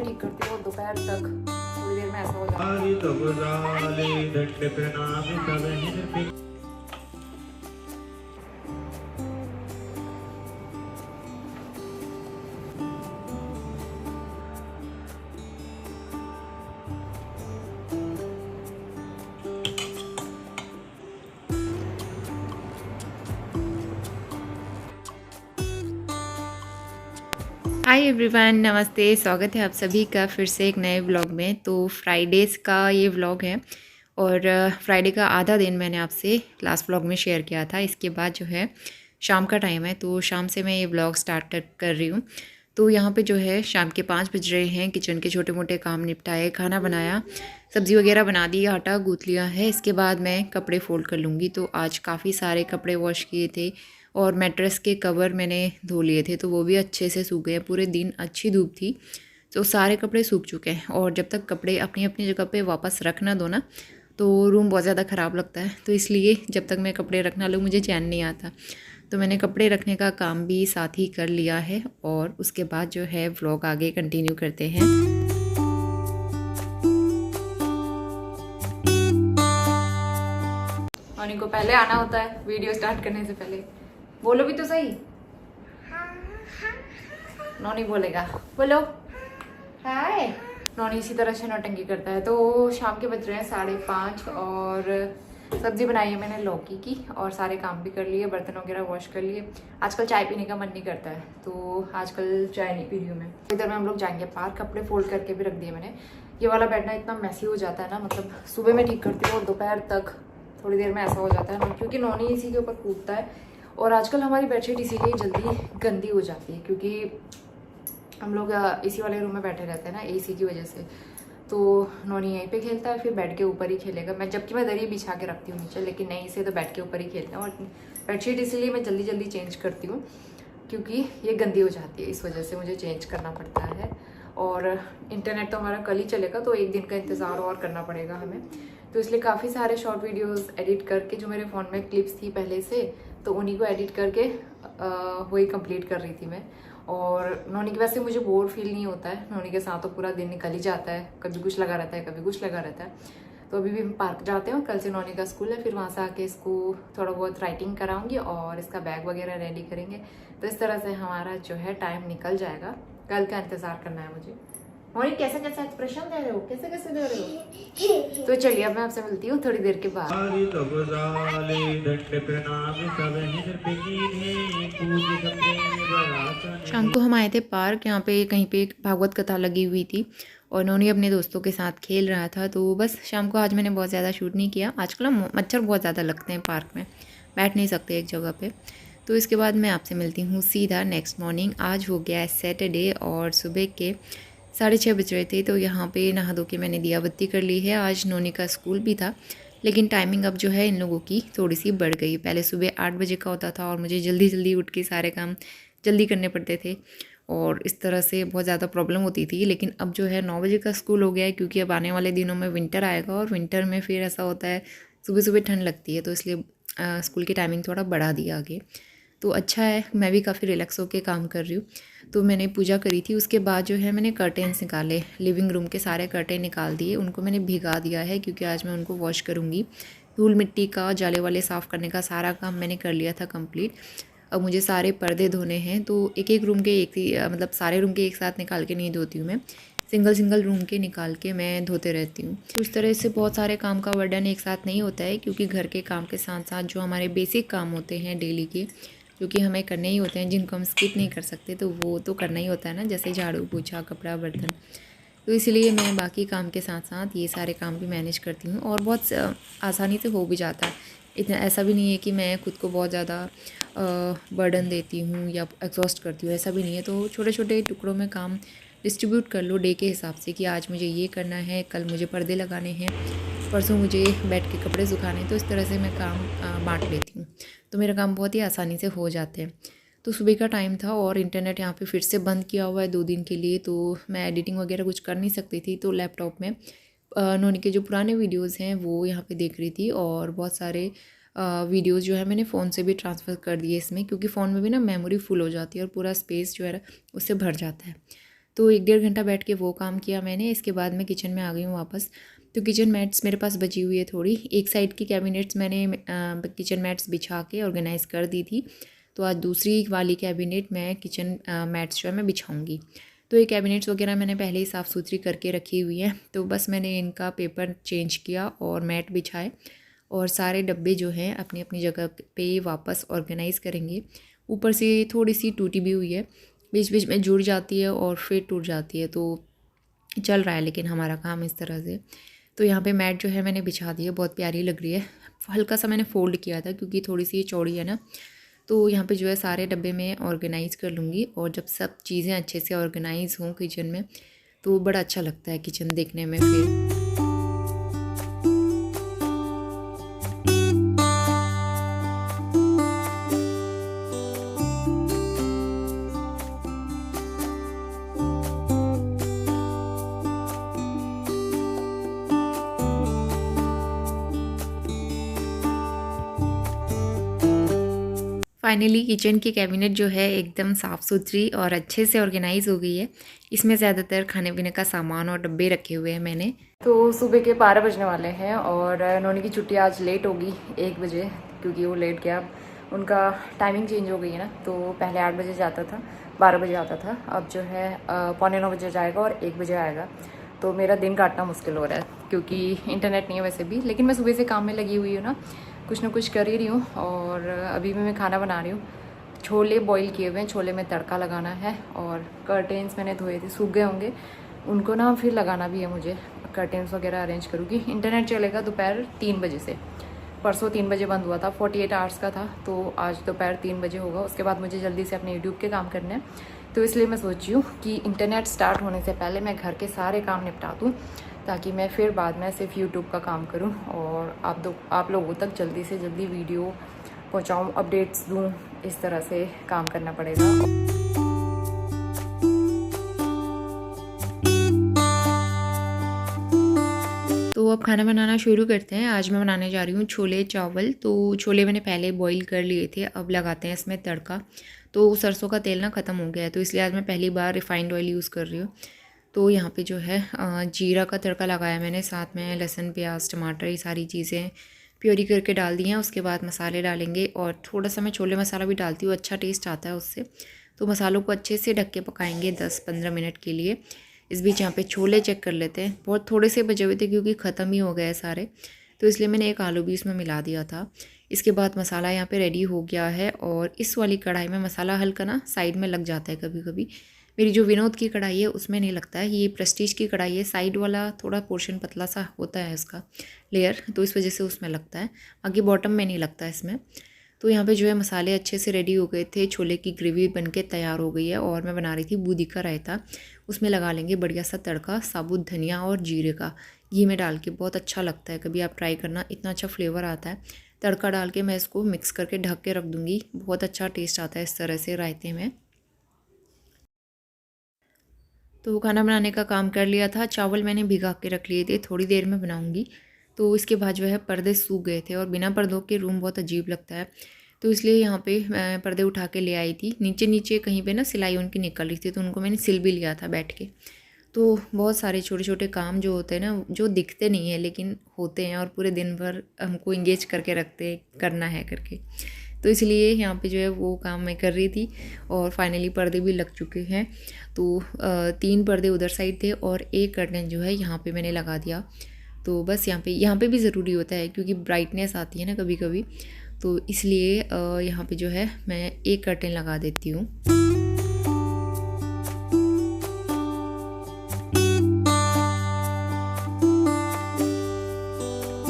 में ठीक करती हूँ, दोपहर तक थोड़ी देर में ऐसा हो जाता है। हाय एवरीवन, नमस्ते। स्वागत है आप सभी का फिर से एक नए व्लॉग में। तो फ्राइडेज़ का ये व्लॉग है और फ्राइडे का आधा दिन मैंने आपसे लास्ट व्लॉग में शेयर किया था। इसके बाद जो है शाम का टाइम है, तो शाम से मैं ये व्लॉग स्टार्ट कर रही हूँ। तो यहाँ पे जो है शाम के 5 बज रहे हैं। किचन के छोटे मोटे काम निपटाए, खाना बनाया, सब्ज़ी वगैरह बना दी, आटा गूँथ लिया है। इसके बाद मैं कपड़े फ़ोल्ड कर लूँगी। तो आज काफ़ी सारे कपड़े वॉश किए थे और मैट्रेस के कवर मैंने धो लिए थे, तो वो भी अच्छे से सूख गए। पूरे दिन अच्छी धूप थी तो सारे कपड़े सूख चुके हैं। और जब तक कपड़े अपनी अपनी जगह पे वापस रख ना दो ना, तो रूम बहुत ज़्यादा ख़राब लगता है। तो इसलिए जब तक मैं कपड़े रखना लूँ मुझे चैन नहीं आता। तो मैंने कपड़े रखने का काम भी साथ ही कर लिया है और उसके बाद जो है व्लॉग आगे कंटिन्यू करते हैं। नॉनी को पहले आना होता है वीडियो स्टार्ट करने से पहले। बोलो भी तो सही। नॉनी बोलेगा, बोलो हाय। नॉनी इसी तरह से नौटंकी करता है। तो शाम के बज रहे हैं 5:30 और सब्जी बनाई है मैंने लौकी की और सारे काम भी कर लिए, बर्तन वगैरह वॉश कर लिए। आजकल चाय पीने का मन नहीं करता है तो आजकल चाय नहीं पी रही हूँ मैं। इधर में हम लोग जाएंगे पार्क। कपड़े फोल्ड करके भी रख दिए मैंने। ये वाला बेड ना इतना मैसी हो जाता है ना, मतलब सुबह में ठीक करती हूँ और दोपहर तक थोड़ी देर में ऐसा हो जाता है, क्योंकि नॉनी इसी के ऊपर कूदता है। और आजकल हमारी बेडशीट इसीलिए जल्दी गंदी हो जाती है, क्योंकि हम लोग एसी वाले रूम में बैठे रहते हैं ना एसी की वजह से। तो नॉनी यहीं पे खेलता है, फिर बेड के ऊपर ही खेलेगा। मैं जबकि मैं दरी बिछा के रखती हूँ नीचे, लेकिन नहीं, इसे तो बेड के ऊपर ही खेलता है। और बेडशीट इसीलिए मैं जल्दी जल्दी चेंज करती हूँ, क्योंकि ये गंदी हो जाती है, इस वजह से मुझे चेंज करना पड़ता है। और इंटरनेट तो हमारा कल ही चलेगा, तो एक दिन का इंतज़ार और करना पड़ेगा हमें। तो इसलिए काफ़ी सारे शॉर्ट वीडियोस एडिट करके, जो मेरे फ़ोन में क्लिप्स थी पहले से, तो उन्हीं को एडिट करके वही कंप्लीट कर रही थी मैं। और नॉनी की वजह से मुझे बोर फील नहीं होता है। नॉनी के साथ तो पूरा दिन निकल ही जाता है, कभी कुछ लगा रहता है कभी कुछ लगा रहता है। तो अभी भी हम पार्क जाते हैं और कल से नॉनी का स्कूल है, फिर वहाँ से आके इसको थोड़ा बहुत राइटिंग कराऊंगी और इसका बैग वगैरह रेडी करेंगे। तो इस तरह से हमारा जो है टाइम निकल जाएगा। कल का इंतज़ार करना है मुझे। नॉनी कैसे कैसे एक्सप्रेशन दे रहे हो, कैसे कैसे दे रहे हो? तो चलिए अब मैं आपसे मिलती हूँ थोड़ी देर के बाद। शाम को हम आए थे पार्क। यहाँ पे कहीं पे एक भागवत कथा लगी हुई थी और नोनी अपने दोस्तों के साथ खेल रहा था। तो बस शाम को आज मैंने बहुत ज़्यादा शूट नहीं किया। आजकल ना मच्छर बहुत ज़्यादा लगते हैं पार्क में, बैठ नहीं सकते एक जगह पे। तो इसके बाद मैं आपसे मिलती हूँ सीधा नेक्स्ट मॉर्निंग। आज हो गया है सैटरडे और सुबह के 6:30 बज रहे थे। तो यहाँ पे नहा धो के मैंने दिया बत्ती कर ली है। आज नोनी का स्कूल भी था, लेकिन टाइमिंग अब जो है इन लोगों की थोड़ी सी बढ़ गई। पहले सुबह 8 बजे का होता था और मुझे जल्दी जल्दी उठ के सारे काम जल्दी करने पड़ते थे और इस तरह से बहुत ज़्यादा प्रॉब्लम होती थी। लेकिन अब जो है 9 बजे का स्कूल हो गया है, क्योंकि अब आने वाले दिनों में विंटर आएगा और विंटर में फिर ऐसा होता है सुबह सुबह ठंड लगती है। तो इसलिए स्कूल की टाइमिंग थोड़ा बढ़ा दिया आगे। तो अच्छा है, मैं भी काफ़ी रिलैक्स होकर काम कर रही हूँ। तो मैंने पूजा करी थी, उसके बाद जो है मैंने कर्टेन्स निकाले, लिविंग रूम के सारे कर्टेन निकाल दिए। उनको मैंने भिगा दिया है क्योंकि आज मैं उनको वॉश करूँगी। धूल मिट्टी का, जाले वाले साफ़ करने का सारा काम मैंने कर लिया था कंप्लीट। अब मुझे सारे पर्दे धोने हैं। तो एक एक रूम के एक ही मतलब सारे रूम के एक साथ निकाल के नहीं धोती हूँ मैं, सिंगल सिंगल रूम के निकाल के मैं धोते रहती हूँ। तो इस तरह से बहुत सारे काम का वर्डन एक साथ नहीं होता है, क्योंकि घर के काम के साथ साथ जो हमारे बेसिक काम होते हैं डेली के, जो कि हमें करने ही होते हैं, जिनको हम स्किप नहीं कर सकते, तो वो तो करना ही होता है ना, जैसे झाड़ू पोछा कपड़ा बर्तन। तो इसलिए मैं बाकी काम के साथ साथ ये सारे काम भी मैनेज करती हूँ और बहुत आसानी से हो भी जाता है। इतना ऐसा भी नहीं है कि मैं खुद को बहुत ज़्यादा बर्डन देती हूँ या एग्जॉस्ट करती हूँ, ऐसा भी नहीं है। तो छोटे छोटे टुकड़ों में काम डिस्ट्रीब्यूट कर लो डे के हिसाब से कि आज मुझे ये करना है, कल मुझे पर्दे लगाने हैं, परसों मुझे बेड के कपड़े सुखाने हैं। तो इस तरह से मैं काम बांट लेती हूँ, तो मेरा काम बहुत ही आसानी से हो जाते हैं। तो सुबह का टाइम था और इंटरनेट यहाँ पे फिर से बंद किया हुआ है 2 दिन के लिए, तो मैं एडिटिंग वगैरह कुछ कर नहीं सकती थी। तो लैपटॉप में नोनी के जो पुराने वीडियोस हैं वो यहाँ पे देख रही थी और बहुत सारे वीडियोस जो है मैंने फ़ोन से भी ट्रांसफ़र कर दिए इसमें, क्योंकि फ़ोन में भी ना मेमोरी फुल हो जाती है और पूरा स्पेस जो है उससे भर जाता है। तो 1-1.5 घंटा बैठ के वो काम किया मैंने। इसके बाद मैं किचन में आ गई हूँ वापस। तो किचन मैट्स मेरे पास बची हुई है थोड़ी, एक साइड की कैबिनेट्स मैंने किचन मैट्स बिछा के ऑर्गेनाइज़ कर दी थी। तो आज दूसरी वाली कैबिनेट मैं किचन मैट्स जो है मैं बिछाऊँगी। तो ये कैबिनेट्स वगैरह मैंने पहले ही साफ़ सुथरी करके रखी हुई है। तो बस मैंने इनका पेपर चेंज किया और मैट बिछाए और सारे डब्बे जो हैं अपनी अपनी जगह पे वापस ऑर्गेनाइज़ करेंगे। ऊपर से थोड़ी सी टूटी भी हुई है, बीच बीच में जुड़ जाती है और फिर टूट जाती है। तो चल रहा है लेकिन हमारा काम इस तरह से। तो यहाँ पे मैट जो है मैंने बिछा दी है, बहुत प्यारी लग रही है। हल्का सा मैंने फ़ोल्ड किया था क्योंकि थोड़ी सी चौड़ी है ना। तो यहाँ पे जो है सारे डब्बे में ऑर्गेनाइज़ कर लूँगी और जब सब चीज़ें अच्छे से ऑर्गेनाइज़ हों किचन में तो बड़ा अच्छा लगता है किचन देखने में फिर। फाइनली किचन की कैबिनेट जो है एकदम साफ़ सुथरी और अच्छे से ऑर्गेनाइज़ हो गई है। इसमें ज़्यादातर खाने पीने का सामान और डब्बे रखे हुए हैं मैंने। तो सुबह के 12 बजने वाले हैं और नोनी की छुट्टी आज लेट होगी 1 बजे, क्योंकि वो लेट गया। उनका टाइमिंग चेंज हो गई है ना, तो पहले 8 बजे जाता था, 12 बजे आता था, अब जो है 8:45 बजे जाएगा और 1 बजे आएगा। तो मेरा दिन काटना मुश्किल हो रहा है क्योंकि इंटरनेट नहीं है वैसे भी, लेकिन मैं सुबह से काम में लगी हुई हूँ ना, कुछ ना कुछ कर ही रही हूँ। और अभी भी मैं खाना बना रही हूँ, छोले बॉईल किए हुए हैं, छोले में तड़का लगाना है। और कर्टेन्स मैंने धोए थे, सूख गए होंगे, उनको ना फिर लगाना भी है मुझे। कर्टेन्स वगैरह अरेंज करूँगी। इंटरनेट चलेगा दोपहर 3 बजे से, परसों 3 बजे बंद हुआ था, 48 आवर्स का था, तो आज दोपहर 3 बजे होगा। उसके बाद मुझे जल्दी से अपने यूट्यूब के काम करने हैं, तो इसलिए मैं सोच रही हूँ कि इंटरनेट स्टार्ट होने से पहले मैं घर के सारे काम निपटा दूँ, ताकि मैं फिर बाद में सिर्फ यूट्यूब का काम करूँ और आप लोगों तक जल्दी से जल्दी वीडियो पहुँचाऊँ, अपडेट्स दूँ। इस तरह से काम करना पड़ेगा। तो अब खाना बनाना शुरू करते हैं। आज मैं बनाने जा रही हूँ छोले चावल। तो छोले मैंने पहले बॉईल कर लिए थे, अब लगाते हैं इसमें तड़का। तो सरसों का तेल ना ख़त्म हो गया है, तो इसलिए आज मैं पहली बार रिफ़ाइंड ऑयल यूज़ कर रही हूँ। तो यहाँ पे जो है जीरा का तड़का लगाया मैंने, साथ में लहसुन प्याज टमाटर ये सारी चीज़ें प्योरी करके डाल दी हैं। उसके बाद मसाले डालेंगे और थोड़ा सा मैं छोले मसाला भी डालती हूँ, अच्छा टेस्ट आता है उससे। तो मसालों को अच्छे से ढक के पकाएंगे 10-15 मिनट के लिए। इस बीच यहाँ पे छोले चेक कर लेते हैं, बहुत थोड़े से बचे हुए थे क्योंकि ख़त्म ही हो गए सारे, तो इसलिए मैंने एक आलू भी इसमें मिला दिया था। इसके बाद मसाला यहाँ पे रेडी हो गया है और इस वाली कढ़ाई में मसाला हल्का ना साइड में लग जाता है कभी कभी। मेरी जो विनोद की कढ़ाई है उसमें नहीं लगता है, ये प्रेस्टीज की कढ़ाई है, साइड वाला थोड़ा पोर्शन पतला सा होता है इसका लेयर, तो इस वजह से उसमें लगता है, बाकी बॉटम में नहीं लगता इसमें। तो यहाँ पे जो है मसाले अच्छे से रेडी हो गए थे, छोले की ग्रेवी बनके तैयार हो गई है और मैं बना रही थी बूंदी का रायता। उसमें लगा लेंगे बढ़िया सा तड़का, साबुत धनिया और जीरे का, घी में डाल के, बहुत अच्छा लगता है, कभी आप ट्राई करना, इतना अच्छा फ्लेवर आता है। तड़का डाल के मैं इसको मिक्स करके ढक के रख दूँगी, बहुत अच्छा टेस्ट आता है इस तरह से रायते में। तो खाना बनाने का काम कर लिया था, चावल मैंने भिगा के रख लिए थे, थोड़ी देर में बनाऊंगी। तो इसके बाद जो है पर्दे सूख गए थे और बिना पर्दों के रूम बहुत अजीब लगता है, तो इसलिए यहाँ पे मैं पर्दे उठा के ले आई थी। नीचे नीचे कहीं पे ना सिलाई उनकी निकल रही थी, तो उनको मैंने सिल भी लिया था बैठ के। तो बहुत सारे छोटे छोटे काम जो होते हैं ना, जो दिखते नहीं है लेकिन होते हैं और पूरे दिन भर हमको इंगेज करके रखते हैं, करना है करके। तो इसलिए यहाँ पे जो है वो काम मैं कर रही थी और फाइनली पर्दे भी लग चुके हैं। तो 3 पर्दे उधर साइड थे और एक कर्टन जो है यहाँ पे मैंने लगा दिया। तो बस यहाँ पे भी ज़रूरी होता है क्योंकि ब्राइटनेस आती है ना कभी कभी, तो इसलिए यहाँ पे जो है मैं एक कर्टन लगा देती हूँ।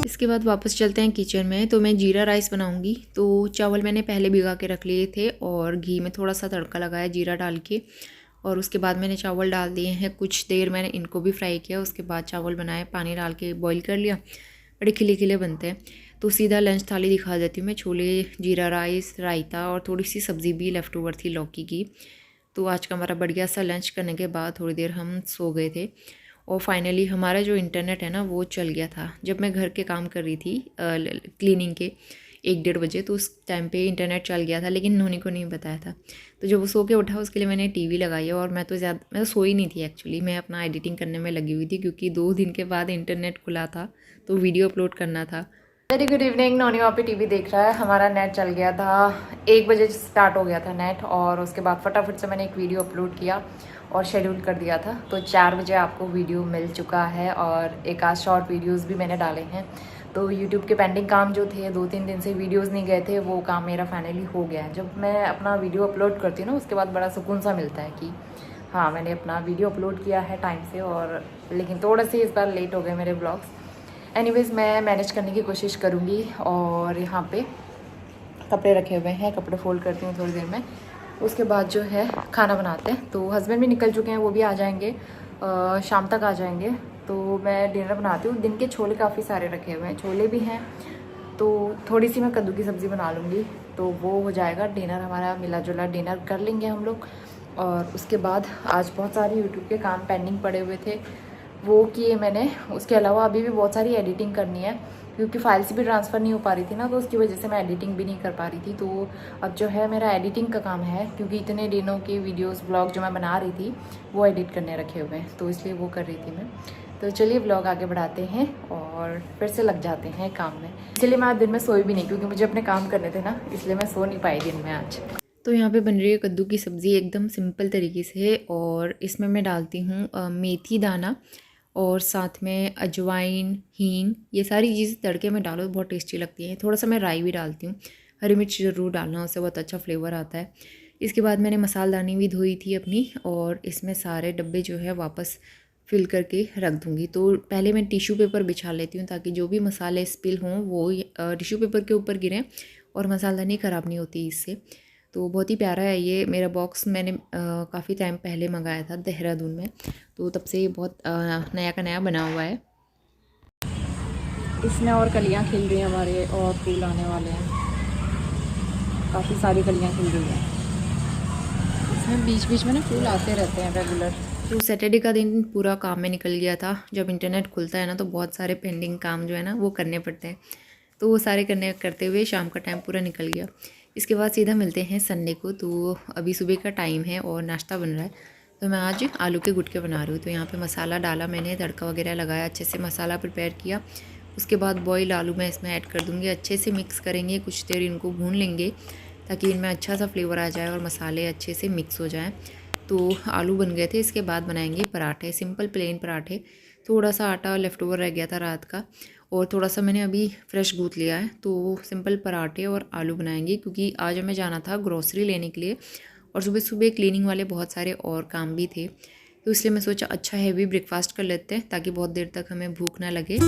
इसके बाद वापस चलते हैं किचन में। तो मैं जीरा राइस बनाऊंगी। तो चावल मैंने पहले भिगा के रख लिए थे और घी में थोड़ा सा तड़का लगाया जीरा डाल के, और उसके बाद मैंने चावल डाल दिए हैं, कुछ देर मैंने इनको भी फ्राई किया। उसके बाद चावल बनाए, पानी डाल के बॉईल कर लिया, बड़े खिले खिले बनते हैं। तो सीधा लंच थाली दिखा देती हूँ मैं, छोले, जीरा राइस, रायता और थोड़ी सी सब्ज़ी भी लेफ़्ट ओवर थी लौकी की। तो आज का हमारा बढ़िया सा लंच करने के बाद थोड़ी देर हम सो गए थे और फाइनली हमारा जो इंटरनेट है ना वो चल गया था। जब मैं घर के काम कर रही थी क्लीनिंग के, 1-1:30 बजे, तो उस टाइम पे इंटरनेट चल गया था, लेकिन नोनी को नहीं बताया था। तो जब वो सो के उठा उसके लिए मैंने टीवी लगाई और मैं तो सोई नहीं थी एक्चुअली, मैं अपना एडिटिंग करने में लगी हुई थी क्योंकि 2 दिन के बाद इंटरनेट खुला था तो वीडियो अपलोड करना था। Very good evening. नोनी वहाँ पे टीवी देख रहा है। हमारा नेट चल गया था, 1 बजे स्टार्ट हो गया था नेट, और उसके बाद फटाफट से मैंने एक वीडियो अपलोड किया और शेड्यूल कर दिया था। तो 4 बजे आपको वीडियो मिल चुका है और एक आध शॉर्ट वीडियोस भी मैंने डाले हैं। तो यूट्यूब के पेंडिंग काम जो थे, 2-3 दिन से वीडियोस नहीं गए थे, वो काम मेरा फाइनली हो गया है। जब मैं अपना वीडियो अपलोड करती हूँ ना, उसके बाद बड़ा सुकून सा मिलता है कि हाँ, मैंने अपना वीडियो अपलोड किया है टाइम से। और लेकिन थोड़े से इस बार लेट हो गए मेरे ब्लॉग्स। एनीवेज़ मैं मैनेज करने की कोशिश करूँगी। और यहाँ पे कपड़े रखे हुए हैं, कपड़े फोल्ड करती हूँ थोड़ी देर में। उसके बाद जो है खाना बनाते हैं। तो हस्बैंड भी निकल चुके हैं, वो भी आ जाएंगे, शाम तक आ जाएंगे। तो मैं डिनर बनाती हूँ। दिन के छोले काफ़ी सारे रखे हुए हैं, छोले भी हैं, तो थोड़ी सी मैं कद्दू की सब्ज़ी बना लूँगी, तो वो हो जाएगा डिनर। हमारा मिला जुला डिनर कर लेंगे हम लोग। और उसके बाद आज बहुत सारे यूट्यूब के काम पेंडिंग पड़े हुए थे, वो किए मैंने। उसके अलावा अभी भी बहुत सारी एडिटिंग करनी है क्योंकि फाइल्स भी ट्रांसफ़र नहीं हो पा रही थी ना, तो उसकी वजह से मैं एडिटिंग भी नहीं कर पा रही थी। तो अब जो है मेरा एडिटिंग का काम है, क्योंकि इतने दिनों के वीडियोस ब्लॉग जो मैं बना रही थी वो एडिट करने रखे हुए हैं, तो इसलिए वो कर रही थी मैं। तो चलिए ब्लॉग आगे बढ़ाते हैं और फिर से लग जाते हैं काम में। चलिए, मैं आज दिन में सोई भी नहीं क्योंकि मुझे अपने काम करने थे ना, इसलिए मैं सो नहीं पाई दिन में आज। तो यहाँ पे बन रही है कद्दू की सब्ज़ी एकदम सिंपल तरीके से, और इसमें मैं डालती हूँ मेथी दाना और साथ में अजवाइन, हींग, ये सारी चीज़ें तड़के में डालो, बहुत टेस्टी लगती हैं। थोड़ा सा मैं राई भी डालती हूँ, हरी मिर्च ज़रूर डालना, उससे बहुत अच्छा फ्लेवर आता है। इसके बाद मैंने मसालदानी भी धोई थी अपनी, और इसमें सारे डब्बे जो है वापस फिल करके रख दूँगी। तो पहले मैं टिश्यू पेपर बिछा लेती हूँ ताकि जो भी मसाले स्पिल हों वो टिश्यू पेपर के ऊपर गिरें, और मसालदानी ख़राब नहीं होती इससे। तो बहुत ही प्यारा है ये मेरा बॉक्स। मैंने काफ़ी टाइम पहले मंगाया था देहरादून में, तो तब से ये बहुत नया का नया बना हुआ है। इसमें और कलियाँ खिल रही हैं हमारे, और फूल आने वाले हैं, काफ़ी सारी कलियाँ खिल रही हैं। इसमें बीच बीच में ना फूल आते रहते हैं रेगुलर। तो सैटरडे का दिन पूरा काम में निकल गया था। जब इंटरनेट खुलता है ना तो बहुत सारे पेंडिंग काम जो है ना वो करने पड़ते हैं, तो वो सारे करते हुए शाम का टाइम पूरा निकल गया। इसके बाद सीधा मिलते हैं संडे को। तो अभी सुबह का टाइम है और नाश्ता बन रहा है, तो मैं आज आलू के गुटके बना रही हूँ। तो यहाँ पे मसाला डाला मैंने, तड़का वगैरह लगाया, अच्छे से मसाला प्रिपेयर किया। उसके बाद बॉयल आलू मैं इसमें ऐड कर दूँगी, अच्छे से मिक्स करेंगे, कुछ देर इनको भून लेंगे ताकि इनमें अच्छा सा फ्लेवर आ जाए और मसाले अच्छे से मिक्स हो जाएँ। तो आलू बन गए थे। इसके बाद बनाएंगे पराठे, सिंपल प्लेन पराठे। थोड़ा सा आटा लेफ़्ट ओवर रह गया था रात का, और थोड़ा सा मैंने अभी फ्रेश गूँथ लिया है। तो सिंपल पराठे और आलू बनाएंगे क्योंकि आज हमें जाना था ग्रोसरी लेने के लिए, और सुबह सुबह क्लीनिंग वाले बहुत सारे और काम भी थे, तो इसलिए मैं सोचा अच्छा हैवी ब्रेकफास्ट कर लेते हैं ताकि बहुत देर तक हमें भूख ना लगे।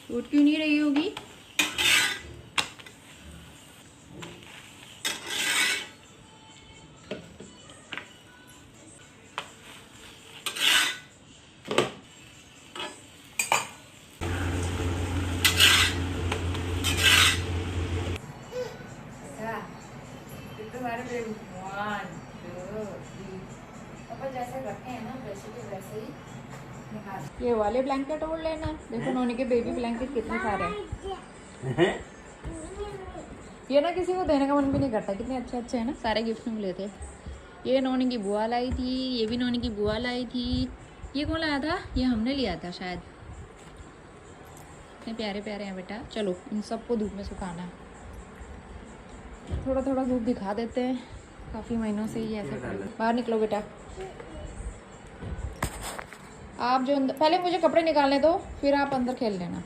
उठ क्यों नहीं रही होगी? जैसे रखे हैं ना वैसे के वैसे ही। ये वाले ब्लैंकेट ओढ़ लेना। देखो नोनी के बेबी ब्लैंकेट कितने सारे हैं। ये ना किसी को देने का मन भी नहीं करता, कितने अच्छे अच्छे हैं ना, सारे गिफ्ट में मिले थे। ये नोनी की बुआ लाई थी, ये भी नोनी की बुआ लाई थी। ये कौन लाया था? ये हमने लिया था शायद। इतने प्यारे प्यारे हैं बेटा। चलो इन सबको धूप में सुखाना है। थोड़ा थोड़ा धूप दिखा देते हैं, काफ़ी महीनों से ही ऐसे पड़े। बाहर निकलो बेटा। आप जो पहले मुझे कपड़े निकालने दो, फिर आप अंदर खेल लेना।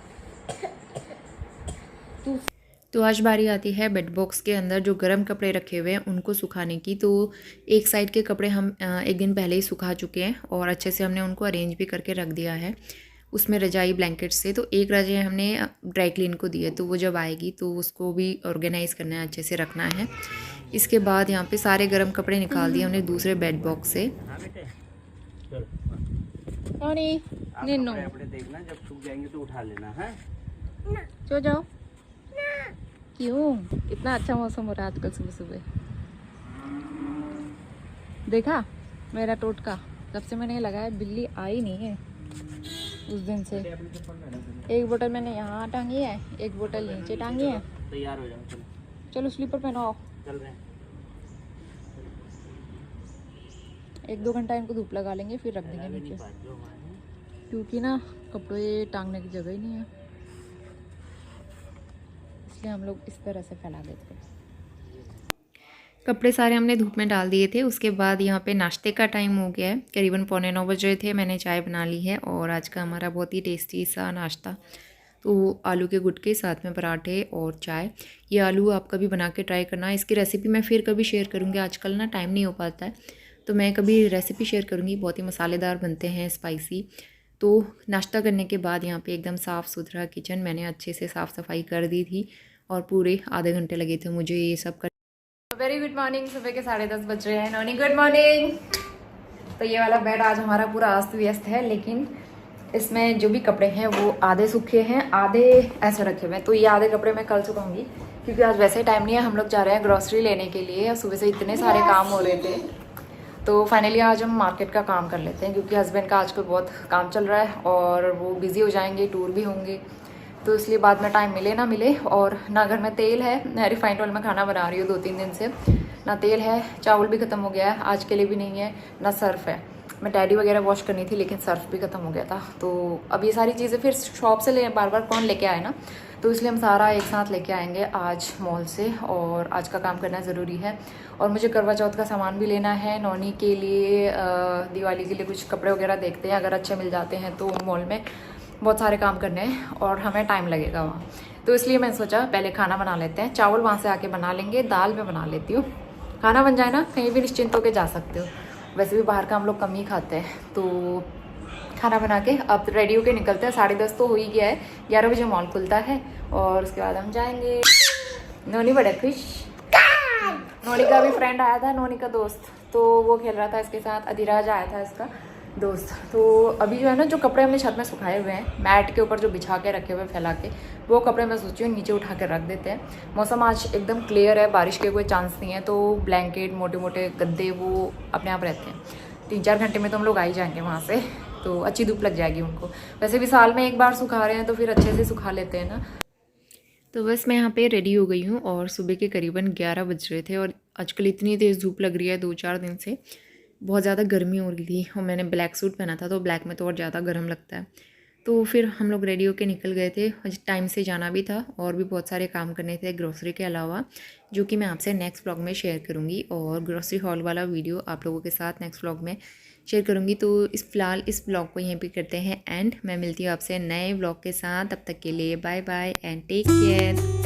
तो आज बारी आती है बेड बॉक्स के अंदर जो गर्म कपड़े रखे हुए हैं उनको सुखाने की। तो एक साइड के कपड़े हम एक दिन पहले ही सुखा चुके हैं और अच्छे से हमने उनको अरेंज भी करके रख दिया है उसमें रजाई ब्लैंकेट से। तो एक रजाई हमने ड्राई क्लीन को दी है, तो वो जब आएगी तो उसको भी ऑर्गेनाइज़ करना है, अच्छे से रखना है। इसके बाद यहाँ पे सारे गर्म कपड़े निकाल दिए हमने दूसरे बेड बॉक्स से। कपड़े देखना, जब सूख जाएंगे तो उठा लेना है। जो जाओ। क्यों इतना अच्छा मौसम हो रहा है आजकल सुबह सुबह। देखा मेरा टोटका, जब से मैंने लगाया बिल्ली आई नहीं है उस दिन से। एक बोतल मैंने यहाँ टांगी है, एक बोतल नीचे टांगी है। तैयार हो जाओ, चलो चलो स्लीपर पहनाओ। चल रहे हैं। 1-2 घंटा इनको धूप लगा लेंगे, फिर रख देंगे नीचे, क्योंकि ना कपड़े टांगने की जगह ही नहीं है, इसलिए हम लोग इस तरह से फैला देते हैं। कपड़े सारे हमने धूप में डाल दिए थे। उसके बाद यहाँ पे नाश्ते का टाइम हो गया है, करीबन 8:45 बज रहे थे। मैंने चाय बना ली है और आज का हमारा बहुत ही टेस्टी सा नाश्ता, तो आलू के गुटके साथ में पराठे और चाय। ये आलू आप कभी बना के ट्राई करना, इसकी रेसिपी मैं फिर कभी शेयर करूँगी। आजकल ना टाइम नहीं हो पाता है, तो मैं कभी रेसिपी शेयर करूँगी। बहुत ही मसालेदार बनते हैं, स्पाइसी। तो नाश्ता करने के बाद यहाँ पे एकदम साफ़ सुथरा किचन मैंने अच्छे से साफ़ सफाई कर दी थी और पूरे आधे घंटे लगे थे मुझे ये सब कर। Very good morning. सुबह के 10:30 बज रहे हैं। Noni good morning. तो ये वाला बेड आज हमारा पूरा अस्त व्यस्त है, लेकिन इसमें जो भी कपड़े हैं वो आधे सूखे हैं, आधे ऐसे रखे हुए हैं। तो ये आधे कपड़े मैं कल सुखाऊंगी, क्योंकि आज वैसे टाइम नहीं है। हम लोग जा रहे हैं ग्रॉसरी लेने के लिए, सुबह से इतने सारे काम हो रहे थे, तो फाइनली आज हम मार्केट का काम कर लेते हैं, क्योंकि हस्बैंड का आजकल बहुत काम चल रहा है और वो बिज़ी हो जाएंगे, टूर भी होंगे, तो इसलिए बाद में टाइम मिले ना मिले। और ना घर में तेल है, मैं रिफाइंड ऑयल में खाना बना रही हूँ 2-3 दिन से, ना तेल है, चावल भी ख़त्म हो गया है, आज के लिए भी नहीं है, ना सर्फ है। मैं टैडी वगैरह वॉश करनी थी, लेकिन सर्फ भी ख़त्म हो गया था। तो अब ये सारी चीज़ें फिर शॉप से ले बार बार कौन लेके आए ना, तो इसलिए हम सारा एक साथ लेके आएंगे आज मॉल से, और आज का काम करना ज़रूरी है। और मुझे करवा चौथ का सामान भी लेना है, नौनी के लिए, दिवाली के लिए कुछ कपड़े वगैरह देखते हैं, अगर अच्छे मिल जाते हैं तो मॉल में बहुत सारे काम करने हैं और हमें टाइम लगेगा वहाँ, तो इसलिए मैंने सोचा पहले खाना बना लेते हैं। चावल वहाँ से आके बना लेंगे, दाल मैं बना लेती हूँ। खाना बन जाए ना, कहीं भी निश्चिंत होकर जा सकते हो। वैसे भी बाहर का हम लोग कम ही खाते हैं, तो खाना बना के अब रेडी होके निकलते हैं। 10:30 तो हो ही गया है, 11 बजे मॉल खुलता है और उसके बाद हम जाएंगे। नोनी बड़े खुश। नोनी का भी फ्रेंड आया था, नोनी का दोस्त, तो वो खेल रहा था इसके साथ। अधिराज आया था इसका दोस्त। तो अभी जो है ना, जो कपड़े हमने छत में सुखाए हुए हैं, मैट के ऊपर जो बिछा के रखे हुए फैला के, वो कपड़े मैं सोची हूँ नीचे उठा कर रख देते हैं। मौसम आज एकदम क्लियर है, बारिश के कोई चांस नहीं है, तो ब्लैंकेट, मोटे मोटे गद्दे वो अपने आप रहते हैं। 3-4 घंटे में तो हम लोग आ ही जाएंगे वहाँ से, तो अच्छी धूप लग जाएगी उनको। वैसे भी साल में एक बार सुखा रहे हैं, तो फिर अच्छे से सुखा लेते हैं ना। तो बस मैं यहाँ पे रेडी हो गई हूँ और सुबह के करीबन 11 बज रहे थे और आजकल इतनी तेज़ धूप लग रही है, 2-4 दिन से बहुत ज़्यादा गर्मी हो रही थी और मैंने ब्लैक सूट पहना था, तो ब्लैक में तो और ज़्यादा गर्म लगता है। तो फिर हम लोग रेडी होके निकल गए थे। टाइम से जाना भी था और भी बहुत सारे काम करने थे ग्रोसरी के अलावा, जो कि मैं आपसे नेक्स्ट व्लॉग में शेयर करूँगी। और ग्रोसरी हॉल वाला वीडियो आप लोगों के साथ नेक्स्ट व्लॉग में शेयर करूँगी। तो फ़िलहाल इस व्लॉग को यहीं पे करते हैं एंड मैं मिलती हूँ आपसे नए व्लॉग के साथ। तब तक के लिए bye bye and take care.